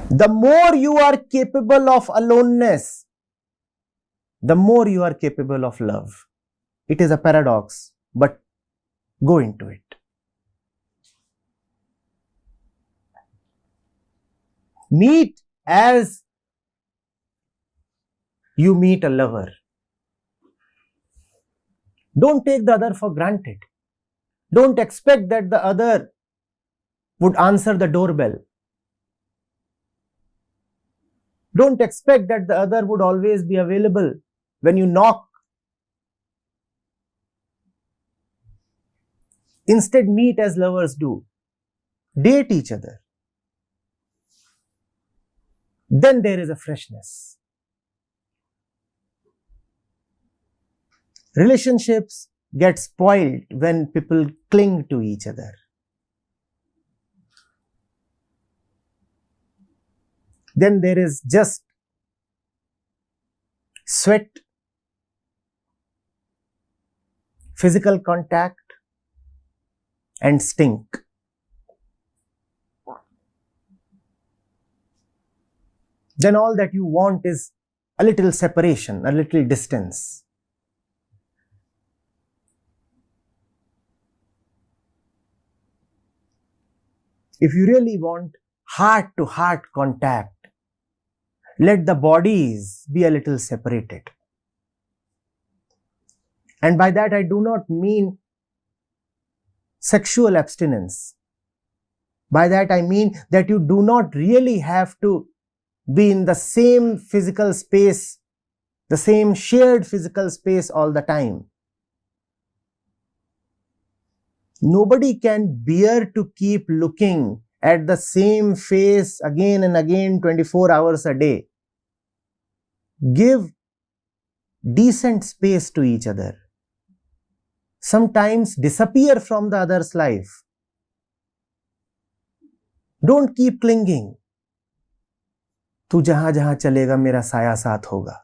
The more you are capable of aloneness, the more you are capable of love. It is a paradox, but go into it. Meet as you meet a lover. Don't take the other for granted. Don't expect that the other would answer the doorbell. Don't expect that the other would always be available when you knock. Instead, meet as lovers do. Date each other. Then there is a freshness. Relationships get spoiled when people cling to each other. Then there is just sweat, physical contact, and stink. Then all that you want is a little separation, a little distance. If you really want heart-to-heart contact, let the bodies be a little separated. And by that I do not mean sexual abstinence. By that I mean that you do not really have to be in the same physical space, the same shared physical space all the time. Nobody can bear to keep looking at the same face again and again 24 hours a day. Give decent space to each other. Sometimes disappear from the other's life. Don't keep clinging. तू जहां जहां चलेगा मेरा साया साथ होगा.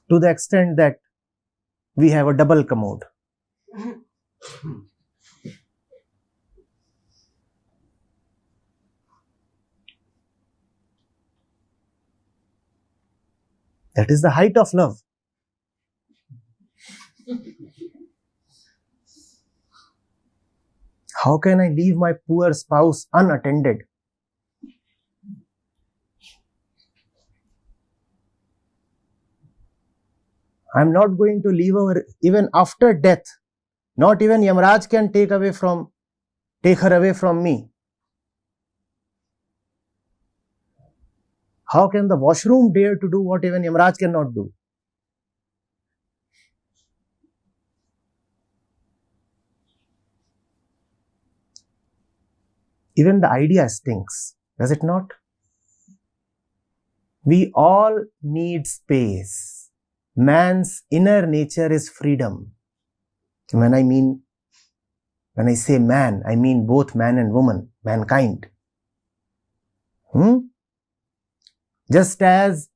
To the extent that we have a double commode. That is the height of love. How can I leave my poor spouse unattended? I am not going to leave her even after death. Not even Yamraj can take her away from me. How can the washroom dare to do what even Yamraj cannot do? Even the idea stinks, does it not? We all need space. Man's inner nature is freedom. When I say man, I mean both man and woman, mankind. Just as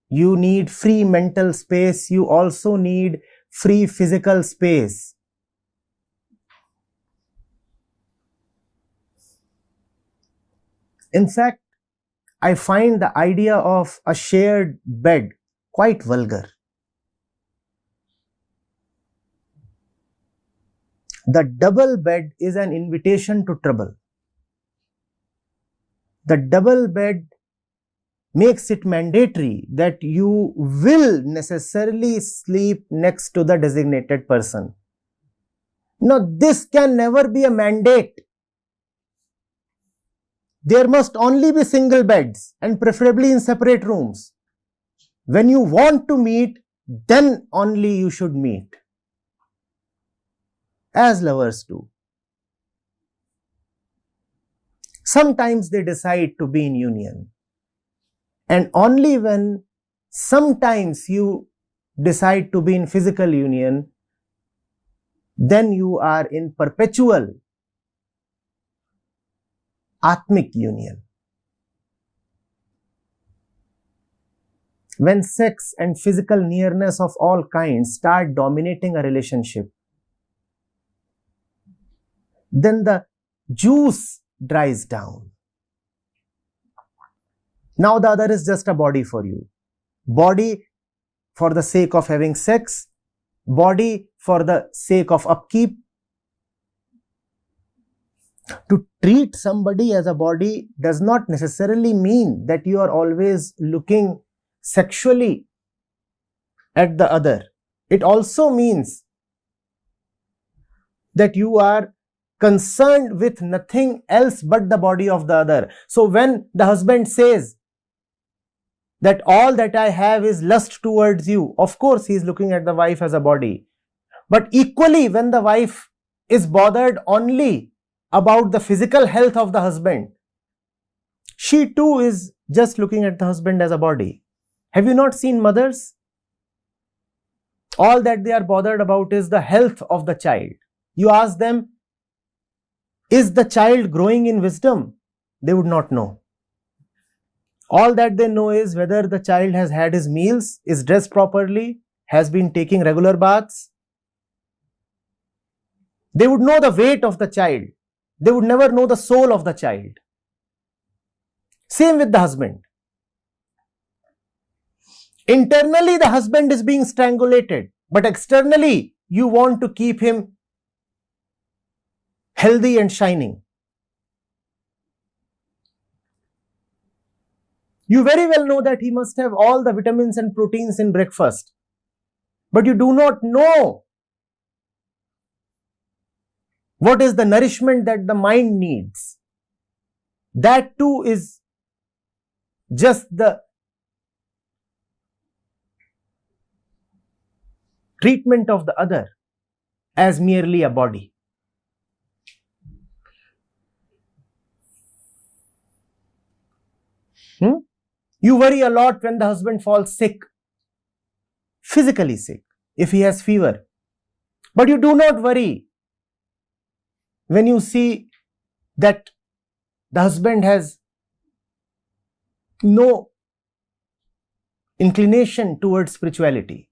you need free mental space, you also need free physical space. In fact, I find the idea of a shared bed quite vulgar. The double bed is an invitation to trouble. The double bed makes it mandatory that you will necessarily sleep next to the designated person. Now, this can never be a mandate. There must only be single beds and preferably in separate rooms. When you want to meet, then only you should meet. As lovers do. Sometimes they decide to be in union. And only when sometimes you decide to be in physical union, then you are in perpetual Atmic union. When sex and physical nearness of all kinds start dominating a relationship, then the juice dries down. Now the other is just a body for you. Body for the sake of having sex, body for the sake of upkeep. To treat somebody as a body does not necessarily mean that you are always looking sexually at the other. It also means that you are concerned with nothing else but the body of the other. So when the husband says that all that I have is lust towards you, of course he is looking at the wife as a body. But equally, when the wife is bothered only about the physical health of the husband, she too is just looking at the husband as a body. Have you not seen mothers? All that they are bothered about is the health of the child. You ask them, is the child growing in wisdom? They would not know. All that they know is whether the child has had his meals, is dressed properly, has been taking regular baths. They would know the weight of the child. They would never know the soul of the child. Same with the husband. Internally, the husband is being strangulated, but externally, you want to keep him healthy and shining. You very well know that he must have all the vitamins and proteins in breakfast, but you do not know what is the nourishment that the mind needs. That too is just the treatment of the other as merely a body. You worry a lot when the husband falls sick, physically sick, if he has fever. But you do not worry when you see that the husband has no inclination towards spirituality.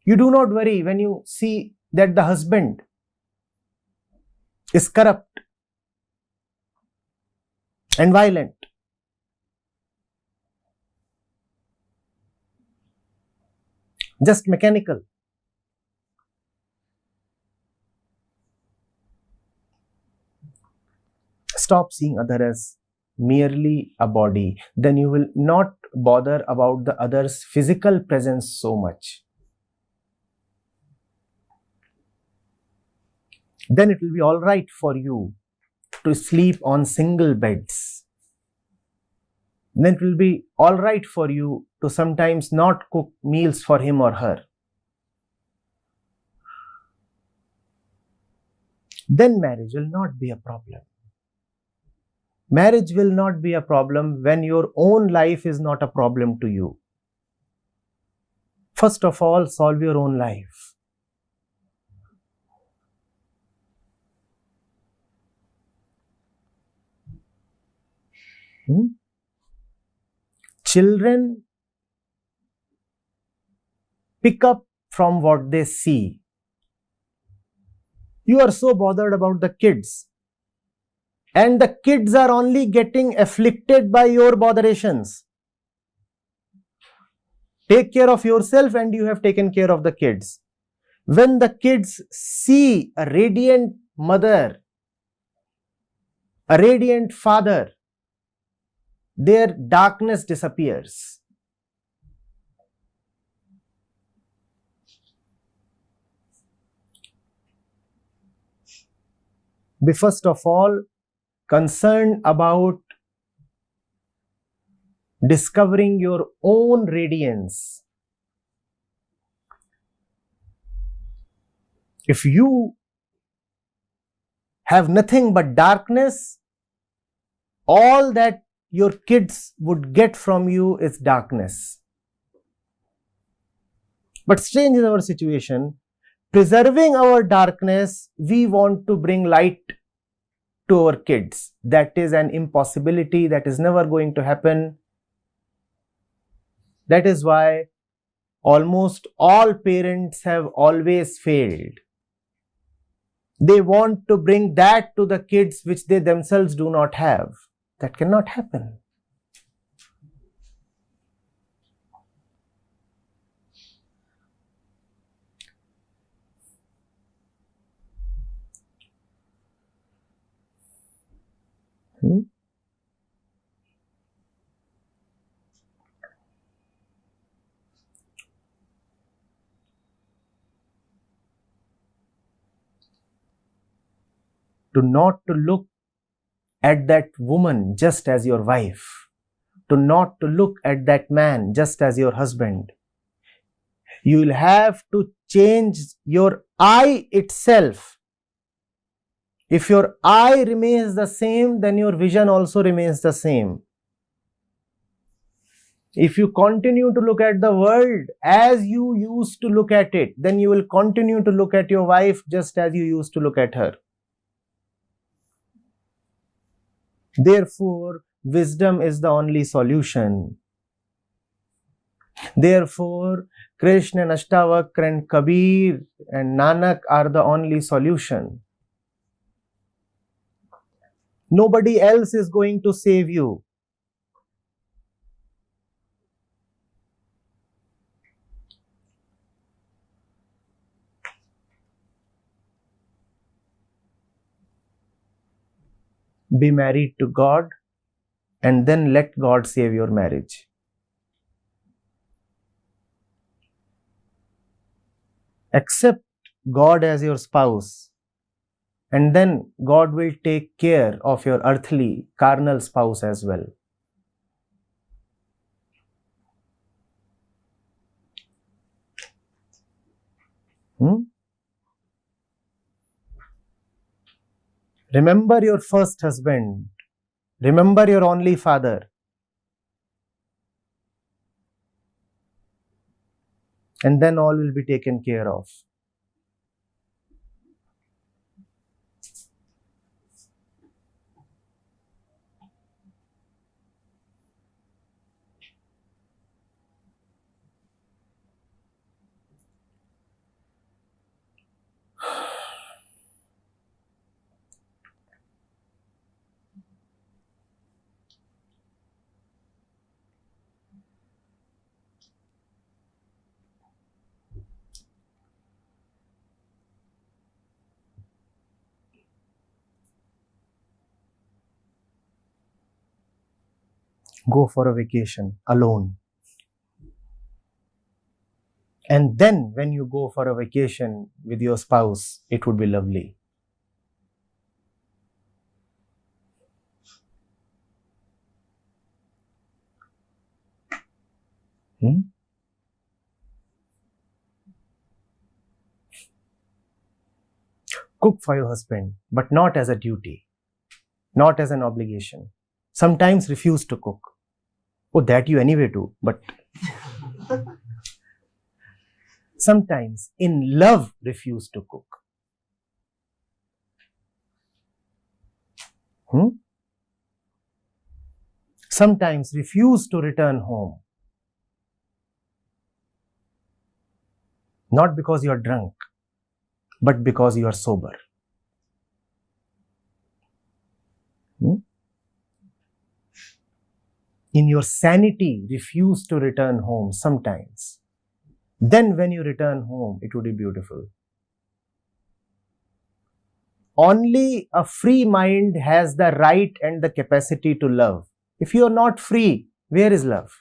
You do not worry when you see that the husband is corrupt and violent. Just mechanical. Stop seeing other as merely a body. Then you will not bother about the other's physical presence so much. Then it will be all right for you to sleep on single beds. Then it will be all right for you to sometimes not cook meals for him or her. Then marriage will not be a problem. Marriage will not be a problem when your own life is not a problem to you. First of all, solve your own life. Children pick up from what they see. You are so bothered about the kids, and the kids are only getting afflicted by your botherations. Take care of yourself and you have taken care of the kids. When the kids see a radiant mother, a radiant father, their darkness disappears. Be first of all concerned about discovering your own radiance. If you have nothing but darkness, all that your kids would get from you is darkness. But strange is our situation. Preserving our darkness, we want to bring light to our kids. That is an impossibility. That is never going to happen. That is why almost all parents have always failed. They want to bring that to the kids which they themselves do not have. That cannot happen. To not to look at that woman just as your wife, to not to look at that man just as your husband. You will have to change your eye itself. If your eye remains the same, then your vision also remains the same. If you continue to look at the world as you used to look at it, then you will continue to look at your wife just as you used to look at her. Therefore, wisdom is the only solution. Therefore, Krishna and Ashtavakra and Kabir and Nanak are the only solution. Nobody else is going to save you. Be married to God and then let God save your marriage. Accept God as your spouse, and then God will take care of your earthly, carnal spouse as well. Remember your first husband. Remember your only father. And then all will be taken care of. Go for a vacation alone. And then when you go for a vacation with your spouse, it would be lovely. Cook for your husband, but not as a duty, not as an obligation. Sometimes refuse to cook. Oh, that you anyway do, but sometimes in love refuse to cook. Sometimes refuse to return home. Not because you are drunk, but because you are sober. In your sanity, refuse to return home sometimes. Then when you return home, it would be beautiful. Only a free mind has the right and the capacity to love. If you are not free, where is love?